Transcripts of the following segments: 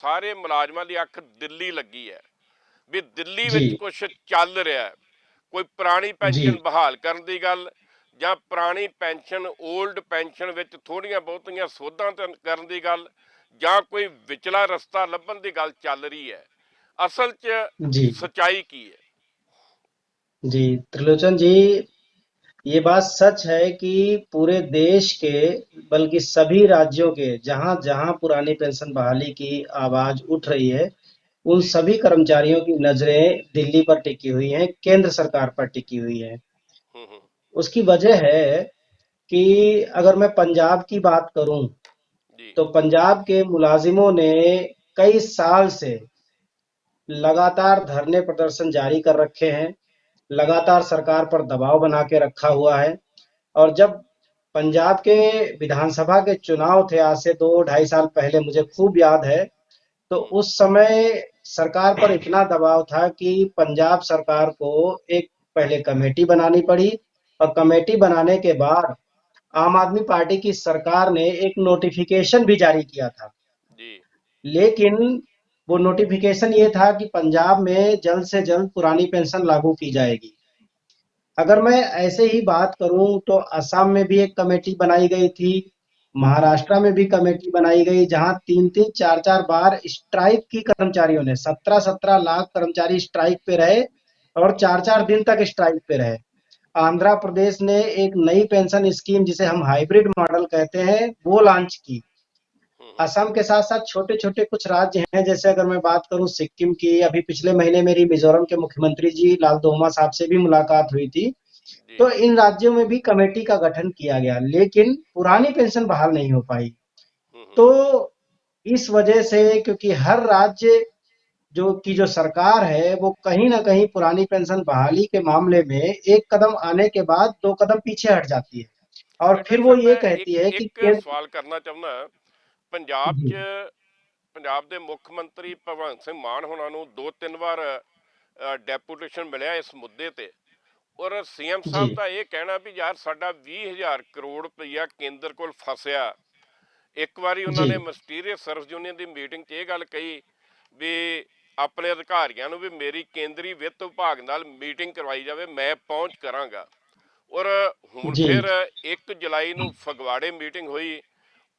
ਸਾਰੇ ਮੁਲਾਜ਼ਮਾਂ ਦੀ ਅੱਖ ਦਿੱਲੀ ਲੱਗੀ ਹੈ ਵੀ ਦਿੱਲੀ जी ਵਿੱਚ ਕੁਝ ਚੱਲ ਰਿਹਾ ਹੈ। ਕੋਈ ਪੁਰਾਣੀ जी ਪੈਨਸ਼ਨ ਬਹਾਲ ਕਰਨ ਦੀ ਗੱਲ, ਜਾਂ ਪੁਰਾਣੀ ਪੈਨਸ਼ਨ 올ਡ ਪੈਨਸ਼ਨ ਵਿੱਚ ਥੋੜੀਆਂ ਬਹੁਤੀਆਂ ਸੋਧਾਂ ਕਰਨ ਦੀ ਗੱਲ, ਜਾਂ ਕੋਈ ਵਿਚਲਾ ਰਸਤਾ ਲੱਭਣ ਦੀ ਗੱਲ ਚੱਲ ਰਹੀ ਹੈ। ਅਸਲ 'ਚ जी ਸਚਾਈ ਕੀ ਹੈ? जी त्रिलोचन जी, ये बात सच है कि पूरे देश के, बल्कि सभी राज्यों के जहां जहां पुरानी पेंशन बहाली की आवाज उठ रही है, उन जी। सभी कर्मचारियों की नजरें दिल्ली पर टिकी हुई हैं, केंद्र सरकार पर टिकी हुई है। हम्म। उसकी वजह है कि अगर मैं पंजाब की बात करूं, जी। तो पंजाब के मुलाजिमों ने कई साल से लगातार धरने प्रदर्शन जारी कर रखे हैं, लगातार सरकार पर दबाव बना के रखा हुआ है। और जब पंजाब के विधानसभा के चुनाव थे आज से 2 ढाई साल पहले, मुझे खूब याद है, तो हम्म। उस समय सरकार पर इतना दबाव था कि पंजाब सरकार को एक पहले कमेटी बनानी पड़ी, और कमेटी बनाने के बाद आम आदमी पार्टी की सरकार ने एक नोटिफिकेशन भी जारी किया था। जी। लेकिन वो नोटिफिकेशन ये था कि पंजाब में जल्द से जल्द पुरानी पेंशन लागू की जाएगी। अगर मैं ऐसे ही बात करूं तो असम में भी एक कमेटी बनाई गई थी, महाराष्ट्र में भी कमेटी बनाई गई, जहां 3 3 4 4 बार स्ट्राइक की कर्मचारियों ने, 17 17 लाख कर्मचारी स्ट्राइक पे रहे और 4 4 दिन तक स्ट्राइक पे रहे। आंध्र प्रदेश ने एक नई पेंशन स्कीम, जिसे हम हाइब्रिड मॉडल कहते हैं, वो लॉन्च की। हम्म। असम के साथ साथ छोटे छोटे कुछ राज्य हैं, जैसे अगर मैं बात करूं सिक्किम की, अभी पिछले महीने मेरी मिजोरम के मुख्यमंत्री जी लाल दोमा साहब से भी मुलाकात हुई थी। जी। तो इन राज्यों में भी कमेटी का गठन किया गया, लेकिन पुरानी पेंशन बहाल नहीं हो पाई। हम्म। तो इस वजह से, क्योंकि हर राज्य जो सरकार है, वो कहीं ना कहीं पुरानी पेंशन बहाली के मामले में एक कदम आने के बाद 2 कदम पीछे हट जाती है, और ਬੇਟਾ ਜੀ फिर वो ਫਿਰ ये ਮੈਂ कहती है कि ਇੱਕ केंद्र। ਸਵਾਲ ਕਰਨਾ ਚਾਹੁੰਦਾ। ਪੰਜਾਬ जी 'ਚ ਪੰਜਾਬ ਦੇ ਮੁੱਖ ਮੰਤਰੀ ਭਗਵੰਤ ਸਿੰਘ ਮਾਨ ਹੋਣਾ ਨੂੰ ਦੋ ਤਿੰਨ ਵਾਰ ਡੈਪੂਟੇਸ਼ਨ ਮਿਲਿਆ ਇਸ ਮੁੱਦੇ ਤੇ, ਔਰ ਸੀਐਮ जी ਸਾਹਿਬ ਦਾ ਇਹ ਕਹਿਣਾ ਵੀ ਯਾਰ ਸਾਡਾ 20,000 ਕਰੋੜ ਰੁਪਈਆ ਕੇਂਦਰ ਕੋਲ ਫਸਿਆ। ਇੱਕ ਵਾਰੀ ਉਹਨਾਂ जी ਨੇ ਮਿਸਟੀਰੀਅਸ ਸਰਵਿਸ ਯੂਨੀਅਨ ਦੀ ਮੀਟਿੰਗ 'ਚ ਇਹ ਗੱਲ ਕਹੀ ਵੀ ਆਪਣੇ ਅਧਿਕਾਰੀਆਂ ਨੂੰ ਵੀ ਮੇਰੀ ਕੇਂਦਰੀ ਵਿੱਤ ਵਿਭਾਗ ਨਾਲ ਮੀਟਿੰਗ ਕਰਵਾਈ ਜਾਵੇ, ਮੈਂ ਪਹੁੰਚ ਕਰਾਂਗਾ। ਔਰ ਹੁਣ जी ਫਿਰ 1 ਜੁਲਾਈ ਨੂੰ ਫਗਵਾੜੇ ਮੀਟਿੰਗ ਹੋਈ,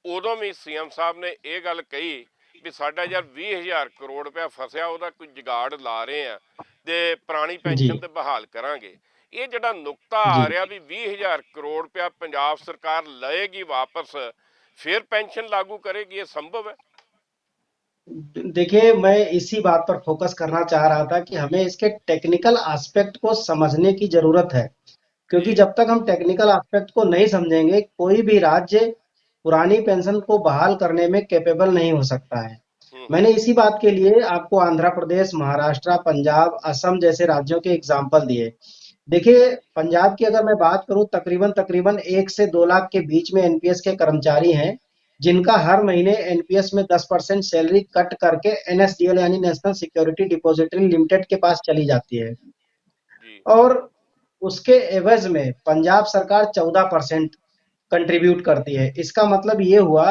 ਉਦੋਂ ਵੀ ਸੀਐਮ ਸਾਹਿਬ ਨੇ ਇਹ ਗੱਲ ਕਹੀ ਵੀ ਸਾਡਾ ਯਾਰ 20,000 ਕਰੋੜ ਰੁਪਇਆ ਫਸਿਆ, ਉਹਦਾ ਕੋਈ ਜੁਗਾੜ ਲਾ ਰਹੇ ਆ ਤੇ ਪੁਰਾਣੀ जी ਪੈਨਸ਼ਨ ਤੇ ਬਹਾਲ ਕਰਾਂਗੇ। ਇਹ ਜਿਹੜਾ ਨੁਕਤਾ जी ਆ ਰਿਹਾ ਵੀ 20,000 ਕਰੋੜ ਰੁਪਇਆ ਪੰਜਾਬ ਸਰਕਾਰ ਲਏਗੀ ਵਾਪਸ, ਫਿਰ ਪੈਨਸ਼ਨ ਲਾਗੂ करेगी, ये संभव है? देखिए, मैं इसी बात पर फोकस करना चाह रहा था कि हमें इसके टेक्निकल एस्पेक्ट को समझने की जरूरत है, जी। क्योंकि जब तक हम टेक्निकल एस्पेक्ट को नहीं समझेंगे, कोई भी राज्य पुरानी पेंशन को बहाल करने में कैपेबल नहीं हो सकता है। मैंने हम्म। इसी बात के लिए आपको आंध्र प्रदेश, महाराष्ट्र, पंजाब, असम जैसे राज्यों के एग्जाम्पल दिए। जी। देखिए, पंजाब की अगर मैं बात करूं, तकरीबन तकरीबन 1 से 2 लाख के बीच में एनपीएस के कर्मचारी हैं, जिनका हर महीने एनपीएस में 10% सैलरी कट करके एनएसडीएल यानी नेशनल सिक्योरिटी डिपॉजिटरी लिमिटेड के पास चली जाती है। जी। और उसके एवज में पंजाब सरकार 14% कंट्रीब्यूट करती है। इसका मतलब ये हुआ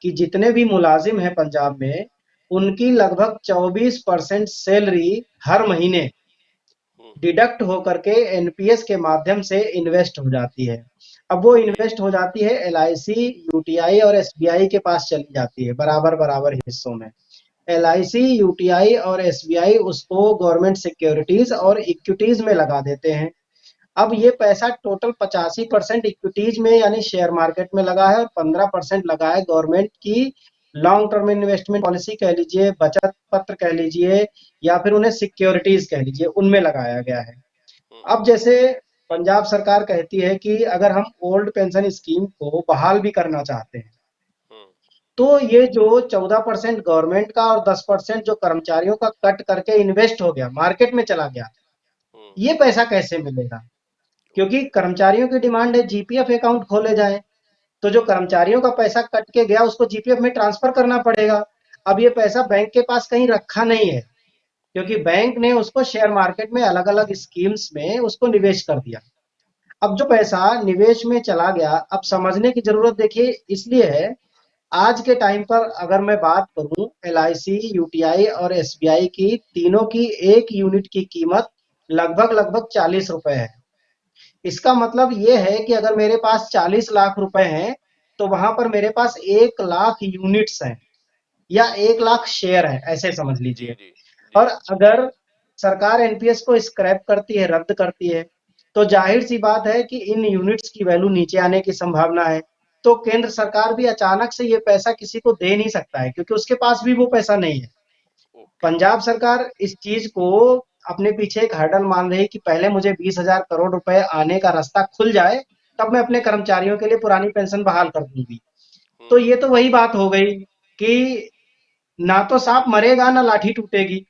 कि जितने भी मुलाजिम हैं पंजाब में, उनकी लगभग 24% सैलरी हर महीने हम्म। डिडक्ट होकर के एनपीएस के माध्यम से इन्वेस्ट हो जाती है। अब वो जी। इन्वेस्ट हो जाती है एलआईसी, यूटीआई और एसबीआई के पास चली जाती है, बराबर बराबर हिस्सों में। एलआईसी, यूटीआई और एसबीआई उसको गवर्नमेंट सिक्योरिटीज और इक्विटीज में लगा देते हैं। अब ये पैसा टोटल 85% इक्विटीज में यानी शेयर मार्केट में लगा है, और 15% लगा है गवर्नमेंट की लॉन्ग टर्म इन्वेस्टमेंट पॉलिसी कह लीजिए, बचत पत्र कह लीजिए, या फिर उन्हें सिक्योरिटीज कह लीजिए, उनमें लगाया गया है। अब हम्म। जैसे पंजाब सरकार कहती है कि अगर हम ओल्ड पेंशन स्कीम को बहाल भी करना चाहते हैं, हम्म। तो ये जो 14% गवर्नमेंट का और 10% जो कर्मचारियों का कट करके इन्वेस्ट हो गया, मार्केट में चला गया, हम्म। ये पैसा कैसे मिलेगा? क्योंकि ओके। कर्मचारियों की डिमांड है जीपीएफ अकाउंट खोले जाए, तो जो कर्मचारियों का पैसा कट के गया उसको जीपीएफ में ट्रांसफर करना पड़ेगा। अब ये पैसा बैंक के पास कहीं रखा नहीं है, क्योंकि बैंक ने उसको शेयर मार्केट में अलग अलग स्कीम्स में उसको निवेश कर दिया। अब जो पैसा निवेश में चला गया, अब समझने की जरूरत देखिए इसलिए है आज के टाइम पर अगर मैं बात करूं, एलआईसी, यूटीआई और एसबीआई की तीनों की एक यूनिट की कीमत लगभग लगभग 40 रुपए है। इसका मतलब ये है कि अगर मेरे पास 40 लाख रुपए हैं तो वहां पर मेरे पास 1 लाख यूनिट्स हैं या 1 लाख शेयर है, ऐसे समझ जी लीजिए। जी जी। और अगर सरकार एनपीएस को स्क्रैप करती है, रद्द करती है, तो जाहिर सी बात है कि इन यूनिट्स की वैल्यू नीचे आने की संभावना है। तो केंद्र सरकार भी अचानक से ये पैसा किसी को दे नहीं सकता है, क्योंकि उसके पास भी वो पैसा नहीं है। ओके। पंजाब सरकार इस चीज को अपने पीछे एक हर्डल मान रही है कि पहले मुझे 20,000 करोड़ रुपए आने का रास्ता खुल जाए, तब मैं अपने हम्म कर्मचारियों के लिए पुरानी पेंशन बहाल कर दूंगी। तो हम्म। ये तो वही बात हो गई कि ना तो सांप मरेगा ना लाठी टूटेगी।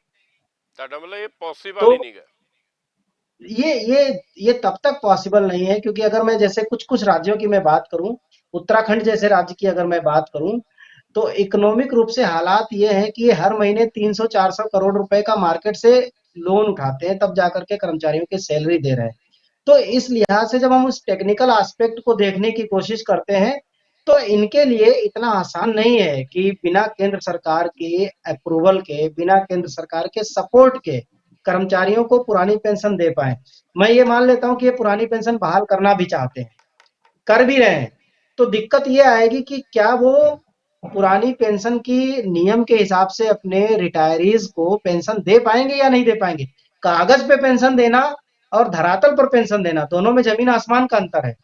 ਤੁਹਾਡਾ ਮਤਲਬ ਇਹ ਪੋਸੀਬਲ तो ਹੀ ਨਹੀਂਗਾ। ये ये ये तब तक पॉसिबल नहीं है, क्योंकि अगर मैं जैसे कुछ कुछ राज्यों की मैं बात करूं, उत्तराखंड जैसे राज्य की अगर मैं बात करूं, तो इकोनॉमिक रूप से हालात ये हैं कि ये हर महीने 300-400 करोड़ रुपए का मार्केट से लोन उठाते हैं, तब जाकर के कर्मचारियों की सैलरी दे रहे हैं। तो इस लिहाज से जब हम उस टेक्निकल एस्पेक्ट को देखने की कोशिश करते हैं, तो इनके लिए इतना आसान नहीं है कि बिना केंद्र सरकार के अप्रूवल के, बिना केंद्र सरकार के सपोर्ट के कर्मचारियों को पुरानी पेंशन दे पाए। मैं ये मान लेता हूं कि ये पुरानी पेंशन बहाल करना भी चाहते हैं, कर भी रहे हैं। तो दिक्कत ये आएगी कि क्या वो पुरानी पेंशन की नियम के हिसाब से अपने रिटायरीज को पेंशन दे पाएंगे या नहीं दे पाएंगे। कागज पे पेंशन देना और धरातल पर पेंशन देना, दोनों में जमीन आसमान का अंतर है।